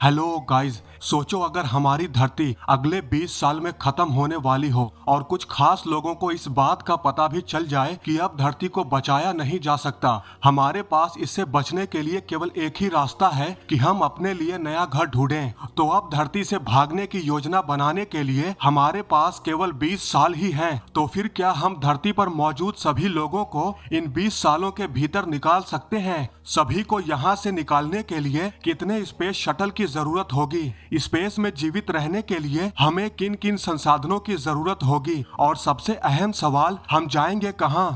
Hello guys, सोचो अगर हमारी धरती अगले 20 साल में खत्म होने वाली हो और कुछ खास लोगों को इस बात का पता भी चल जाए कि अब धरती को बचाया नहीं जा सकता। हमारे पास इससे बचने के लिए केवल एक ही रास्ता है कि हम अपने लिए नया घर ढूंढें। तो अब धरती से भागने की योजना बनाने के लिए हमारे पास केवल 20 साल ही हैं। तो फिर क्या हम धरती पर मौजूद सभी लोगों को इन 20 सालों के भीतर निकाल सकते हैं? सभी को यहाँ से निकालने के लिए कितने स्पेस शटल की जरूरत होगी? स्पेस में जीवित रहने के लिए हमें किन किन संसाधनों की जरूरत होगी? और सबसे अहम सवाल, हम जाएंगे कहाँ?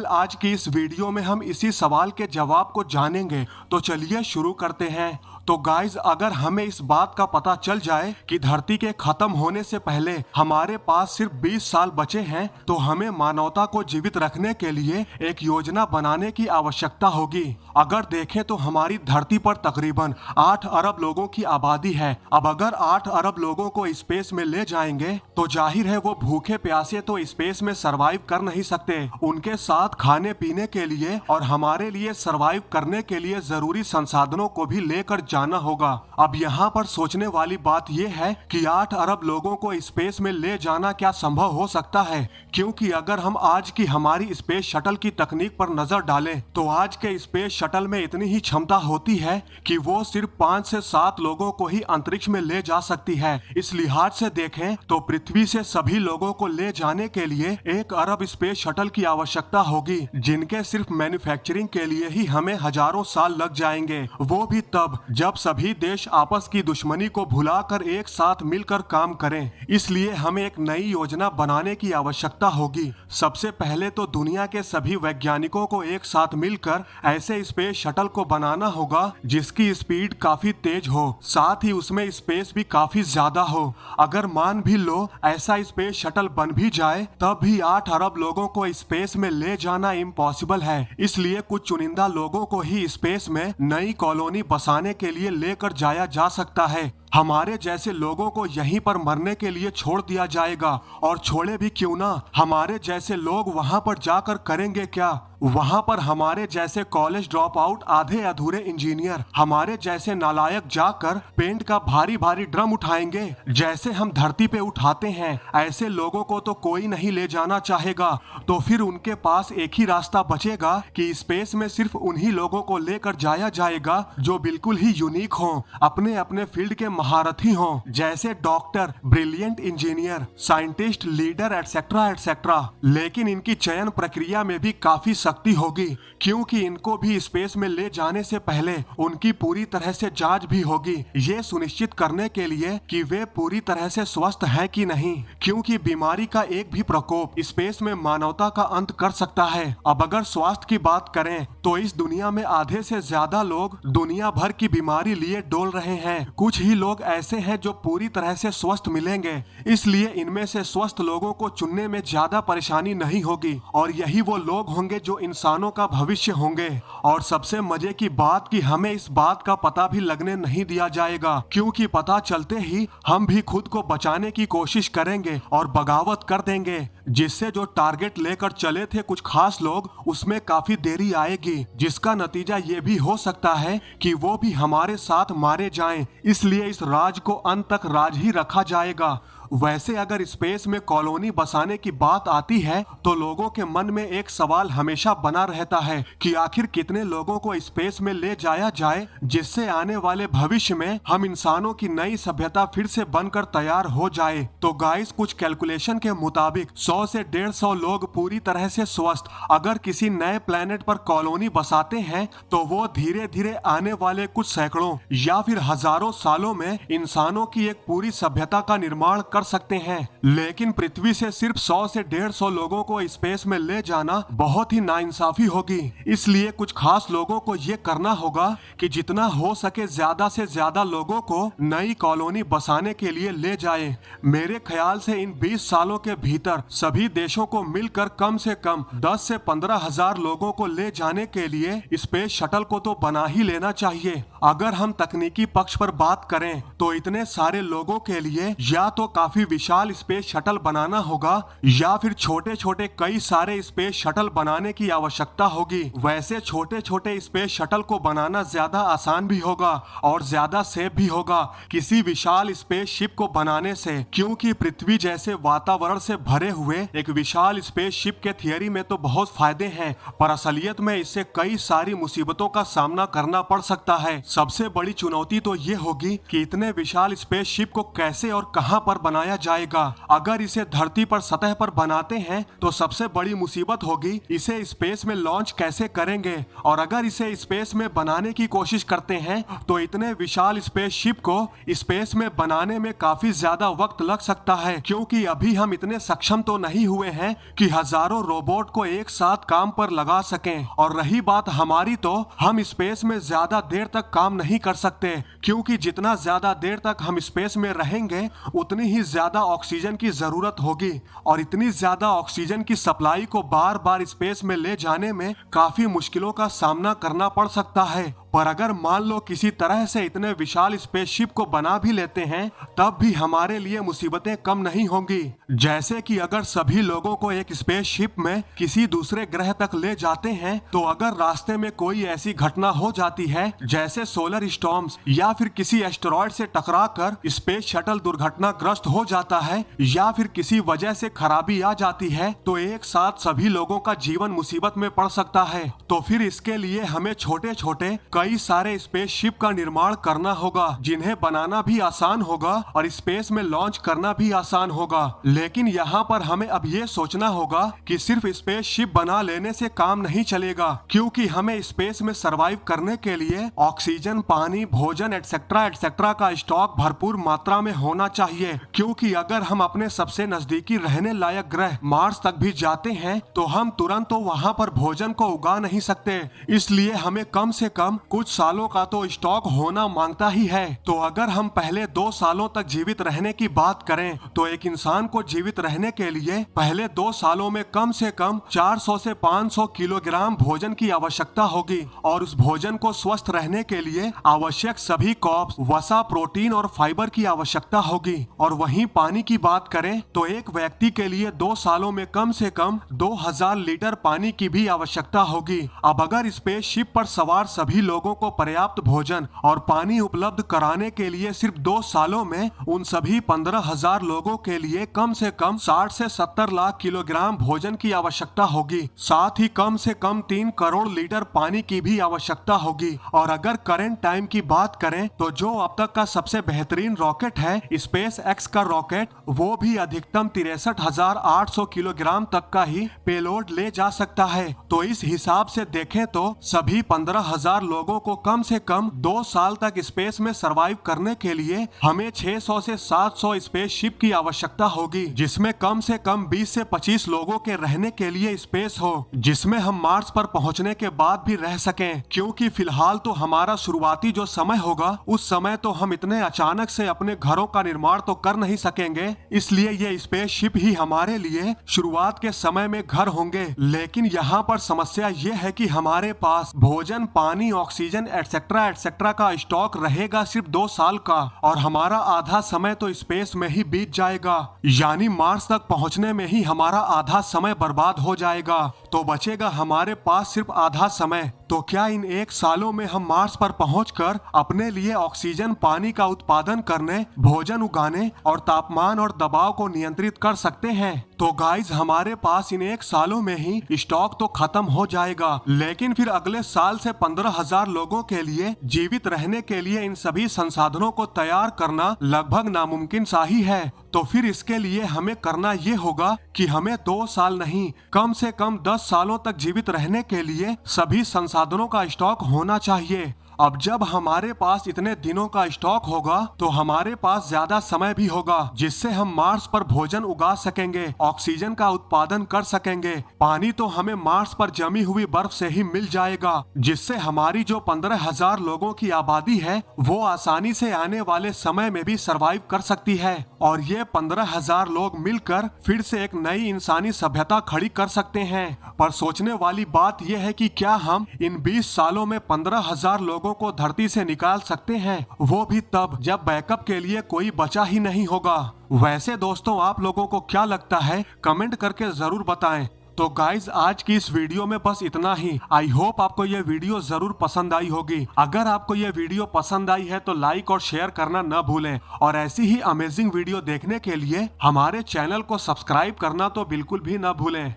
आज की इस वीडियो में हम इसी सवाल के जवाब को जानेंगे। तो चलिए शुरू करते हैं। तो गाइज, अगर हमें इस बात का पता चल जाए कि धरती के खत्म होने से पहले हमारे पास सिर्फ 20 साल बचे हैं, तो हमें मानवता को जीवित रखने के लिए एक योजना बनाने की आवश्यकता होगी। अगर देखें तो हमारी धरती पर तकरीबन 8 अरब लोगों की आबादी है। अब अगर 8 अरब लोगों को स्पेस में ले जाएंगे तो जाहिर है वो भूखे प्यासे तो स्पेस में सरवाइव कर नहीं सकते। उनके साथ खाने पीने के लिए और हमारे लिए सरवाइव करने के लिए जरूरी संसाधनों को भी लेकर जाना होगा। अब यहाँ पर सोचने वाली बात यह है कि 8 अरब लोगों को स्पेस में ले जाना क्या संभव हो सकता है? क्योंकि अगर हम आज की हमारी स्पेस शटल की तकनीक पर नजर डालें तो आज के स्पेस शटल में इतनी ही क्षमता होती है कि वो सिर्फ 5 से 7 लोगों को ही अंतरिक्ष में ले जा सकती है। इस लिहाज से देखें तो पृथ्वी से सभी लोगों को ले जाने के लिए 1 अरब स्पेस शटल की आवश्यकता होगी, जिनके सिर्फ मैन्युफैक्चरिंग के लिए ही हमें हजारों साल लग जाएंगे। वो भी तब जब सभी देश आपस की दुश्मनी को भुलाकर एक साथ मिलकर काम करें। इसलिए हमें एक नई योजना बनाने की आवश्यकता होगी। सबसे पहले तो दुनिया के सभी वैज्ञानिकों को एक साथ मिलकर ऐसे स्पेस शटल को बनाना होगा जिसकी स्पीड काफी तेज हो, साथ ही उसमें स्पेस भी काफी ज्यादा हो। अगर मान भी लो ऐसा स्पेस शटल बन भी जाए तब भी 8 अरब लोगों को स्पेस में ले जाना इम्पॉसिबल है। इसलिए कुछ चुनिंदा लोगों को ही स्पेस में नई कॉलोनी बसाने के लिए लेकर जाया जा सकता है। हमारे जैसे लोगों को यहीं पर मरने के लिए छोड़ दिया जाएगा। और छोड़े भी क्यों ना, हमारे जैसे लोग वहां पर जाकर करेंगे क्या? वहां पर हमारे जैसे कॉलेज ड्रॉप आउट आधे अधूरे इंजीनियर, हमारे जैसे नालायक जाकर पेंट का भारी भारी ड्रम उठाएंगे जैसे हम धरती पे उठाते हैं। ऐसे लोगों को तो कोई नहीं ले जाना चाहेगा। तो फिर उनके पास एक ही रास्ता बचेगा कि स्पेस में सिर्फ उन्हीं लोगों को लेकर जाया जाएगा जो बिल्कुल ही यूनिक हों, अपने अपने फील्ड के महारथी हों, जैसे doctor, brilliant engineer, scientist, leader etcetera etcetera. लेकिन इनकी चयन प्रक्रिया में भी काफी शक्ति होगी, क्योंकि इनको भी स्पेस में ले जाने से पहले उनकी पूरी तरह से जांच भी होगी, ये सुनिश्चित करने के लिए कि वे पूरी तरह से स्वस्थ हैं कि नहीं। क्योंकि बीमारी का एक भी प्रकोप स्पेस में मानवता का अंत कर सकता है। अब अगर स्वास्थ्य की बात करें तो इस दुनिया में आधे से ज्यादा लोग दुनिया भर की बीमारी लिए डोल रहे हैं। कुछ ही लोग ऐसे हैं जो पूरी तरह से स्वस्थ मिलेंगे। इसलिए इनमें से स्वस्थ लोगों को चुनने में ज्यादा परेशानी नहीं होगी और यही वो लोग होंगे जो इंसानों का भविष्य होंगे। और सबसे मजे की बात कि हमें इस बात का पता भी लगने नहीं दिया जाएगा, क्योंकि पता चलते ही हम भी खुद को बचाने की कोशिश करेंगे और बगावत कर देंगे, जिससे जो टारगेट लेकर चले थे कुछ खास लोग, उसमें काफी देरी आएगी, जिसका नतीजा ये भी हो सकता है कि वो भी हमारे साथ मारे जाएं। इसलिए इस राज को अंत तक राज ही रखा जाएगा। वैसे अगर स्पेस में कॉलोनी बसाने की बात आती है तो लोगों के मन में एक सवाल हमेशा बना रहता है कि आखिर कितने लोगों को स्पेस में ले जाया जाए जिससे आने वाले भविष्य में हम इंसानों की नई सभ्यता फिर से बनकर तैयार हो जाए। तो गाइस, कुछ कैलकुलेशन के मुताबिक 100 से 150 लोग पूरी तरह से स्वस्थ अगर किसी नए प्लेनेट पर कॉलोनी बसाते हैं तो वो धीरे धीरे आने वाले कुछ सैकड़ों या फिर हजारों सालों में इंसानों की एक पूरी सभ्यता का निर्माण कर सकते हैं। लेकिन पृथ्वी से सिर्फ 100 से 150 लोगों को स्पेस में ले जाना बहुत ही नाइंसाफी होगी। इसलिए कुछ खास लोगों को ये करना होगा कि जितना हो सके ज्यादा से ज्यादा लोगों को नई कॉलोनी बसाने के लिए ले जाए। मेरे ख्याल से इन 20 सालों के भीतर सभी देशों को मिलकर कम से कम 10 से 15 हजार लोगों को ले जाने के लिए स्पेस शटल को तो बना ही लेना चाहिए। अगर हम तकनीकी पक्ष पर बात करें तो इतने सारे लोगों के लिए या तो काफी विशाल स्पेस शटल बनाना होगा या फिर छोटे छोटे कई सारे स्पेस शटल बनाने की आवश्यकता होगी। वैसे छोटे छोटे स्पेस शटल को बनाना ज्यादा आसान भी होगा और ज्यादा सेफ भी होगा किसी विशाल स्पेस शिप को बनाने से, क्योंकि पृथ्वी जैसे वातावरण से भरे हुए एक विशाल स्पेस शिप के थियरी में तो बहुत फायदे हैं, पर असलियत में इससे कई सारी मुसीबतों का सामना करना पड़ सकता है। सबसे बड़ी चुनौती तो ये होगी कि इतने विशाल स्पेस शिप को कैसे और कहां पर बनाया जाएगा। अगर इसे धरती पर सतह पर बनाते हैं तो सबसे बड़ी मुसीबत होगी इसे स्पेस में लॉन्च कैसे करेंगे, और अगर इसे स्पेस में बनाने की कोशिश करते हैं तो इतने विशाल स्पेस शिप को स्पेस में बनाने में काफी ज्यादा वक्त लग सकता है, क्योंकि अभी हम इतने सक्षम तो नहीं हुए हैं कि हजारों रोबोट को एक साथ काम पर लगा सकें। और रही बात हमारी, तो हम स्पेस में ज्यादा देर तक काम नहीं कर सकते, क्योंकि जितना ज्यादा देर तक हम स्पेस में रहेंगे उतनी ही ज्यादा ऑक्सीजन की जरूरत होगी, और इतनी ज्यादा ऑक्सीजन की सप्लाई को बार बार स्पेस में ले जाने में काफी मुश्किलों का सामना करना पड़ सकता है। पर अगर मान लो किसी तरह से इतने विशाल स्पेसशिप को बना भी लेते हैं तब भी हमारे लिए मुसीबतें कम नहीं होंगी। जैसे कि अगर सभी लोगों को एक स्पेसशिप में किसी दूसरे ग्रह तक ले जाते हैं तो अगर रास्ते में कोई ऐसी घटना हो जाती है जैसे सोलर स्टॉर्म्स या फिर किसी एस्टेरॉयड से टकराकर स्पेस शटल दुर्घटनाग्रस्त हो जाता है या फिर किसी वजह से खराबी आ जाती है तो एक साथ सभी लोगों का जीवन मुसीबत में पड़ सकता है। तो फिर इसके लिए हमें छोटे छोटे कई सारे स्पेसशिप का निर्माण करना होगा जिन्हें बनाना भी आसान होगा और स्पेस में लॉन्च करना भी आसान होगा। लेकिन यहाँ पर हमें अब ये सोचना होगा कि सिर्फ स्पेसशिप बना लेने से काम नहीं चलेगा, क्योंकि हमें स्पेस में सरवाइव करने के लिए ऑक्सीजन, पानी, भोजन एटसेट्रा एटसेट्रा का स्टॉक भरपूर मात्रा में होना चाहिए। क्योंकि अगर हम अपने सबसे नजदीकी रहने लायक ग्रह मार्स तक भी जाते हैं तो हम तुरंत तो वहाँ पर भोजन को उगा नहीं सकते, इसलिए हमें कम से कम कुछ सालों का तो स्टॉक होना मांगता ही है। तो अगर हम पहले 2 सालों तक जीवित रहने की बात करें तो एक इंसान को जीवित रहने के लिए पहले 2 सालों में कम से कम 400 से 500 किलोग्राम भोजन की आवश्यकता होगी, और उस भोजन को स्वस्थ रहने के लिए आवश्यक सभी कार्ब्स, वसा, प्रोटीन और फाइबर की आवश्यकता होगी। और वहीं पानी की बात करें तो एक व्यक्ति के लिए 2 सालों में कम से कम 2000 लीटर पानी की भी आवश्यकता होगी। अब अगर स्पेसशिप पर सवार सभी लोगों को पर्याप्त भोजन और पानी उपलब्ध कराने के लिए सिर्फ 2 सालों में उन सभी 15,000 लोगों के लिए कम से कम 60 से 70 लाख किलोग्राम भोजन की आवश्यकता होगी, साथ ही कम से कम 3 करोड़ लीटर पानी की भी आवश्यकता होगी। और अगर करंट टाइम की बात करें तो जो अब तक का सबसे बेहतरीन रॉकेट है स्पेस एक्स का रॉकेट, वो भी अधिकतम 63,800 किलोग्राम तक का ही पेलोड ले जा सकता है। तो इस हिसाब से देखें तो सभी 15,000 लोगों को कम से कम 2 साल तक स्पेस में सरवाइव करने के लिए हमें 600 से 700 स्पेसशिप की आवश्यकता होगी, जिसमें कम से कम 20 से 25 लोगों के रहने के लिए स्पेस हो, जिसमें हम मार्स पर पहुंचने के बाद भी रह सकें। क्योंकि फिलहाल तो हमारा शुरुआती जो समय होगा उस समय तो हम इतने अचानक से अपने घरों का निर्माण तो कर नहीं सकेंगे, इसलिए ये स्पेसशिप ही हमारे लिए शुरुआत के समय में घर होंगे। लेकिन यहाँ पर समस्या ये है कि हमारे पास भोजन, पानी, ऑक्सीजन एटसेट्रा एटसेट्रा का स्टॉक रहेगा सिर्फ 2 साल का, और हमारा आधा समय तो स्पेस में ही बीत जाएगा, यानी मार्स तक पहुंचने में ही हमारा आधा समय बर्बाद हो जाएगा। तो बचेगा हमारे पास सिर्फ आधा समय। तो क्या इन 1 सालों में हम मार्स पर पहुंचकर अपने लिए ऑक्सीजन, पानी का उत्पादन करने, भोजन उगाने और तापमान और दबाव को नियंत्रित कर सकते हैं? तो गाइज, हमारे पास इन 1 सालों में ही स्टॉक तो खत्म हो जाएगा, लेकिन फिर अगले साल से 15,000 लोगों के लिए जीवित रहने के लिए इन सभी संसाधनों को तैयार करना लगभग नामुमकिन सा ही है। तो फिर इसके लिए हमें करना ये होगा कि हमें 2 साल नहीं, कम से कम 10 सालों तक जीवित रहने के लिए सभी संसाधनों का स्टॉक होना चाहिए। अब जब हमारे पास इतने दिनों का स्टॉक होगा तो हमारे पास ज्यादा समय भी होगा, जिससे हम मार्स पर भोजन उगा सकेंगे, ऑक्सीजन का उत्पादन कर सकेंगे। पानी तो हमें मार्स पर जमी हुई बर्फ से ही मिल जाएगा, जिससे हमारी जो 15,000 लोगों की आबादी है वो आसानी से आने वाले समय में भी सरवाइव कर सकती है। और ये 15,000 लोग मिलकर फिर से एक नई इंसानी सभ्यता खड़ी कर सकते हैं। पर सोचने वाली बात यह है कि क्या हम इन 20 सालों में 15,000 लोगों को धरती से निकाल सकते हैं, वो भी तब जब बैकअप के लिए कोई बचा ही नहीं होगा। वैसे दोस्तों, आप लोगों को क्या लगता है, कमेंट करके जरूर बताएं। तो गाइज, आज की इस वीडियो में बस इतना ही। आई होप आपको यह वीडियो जरूर पसंद आई होगी। अगर आपको यह वीडियो पसंद आई है तो लाइक और शेयर करना न भूलें, और ऐसी ही अमेजिंग वीडियो देखने के लिए हमारे चैनल को सब्सक्राइब करना तो बिल्कुल भी न भूलें।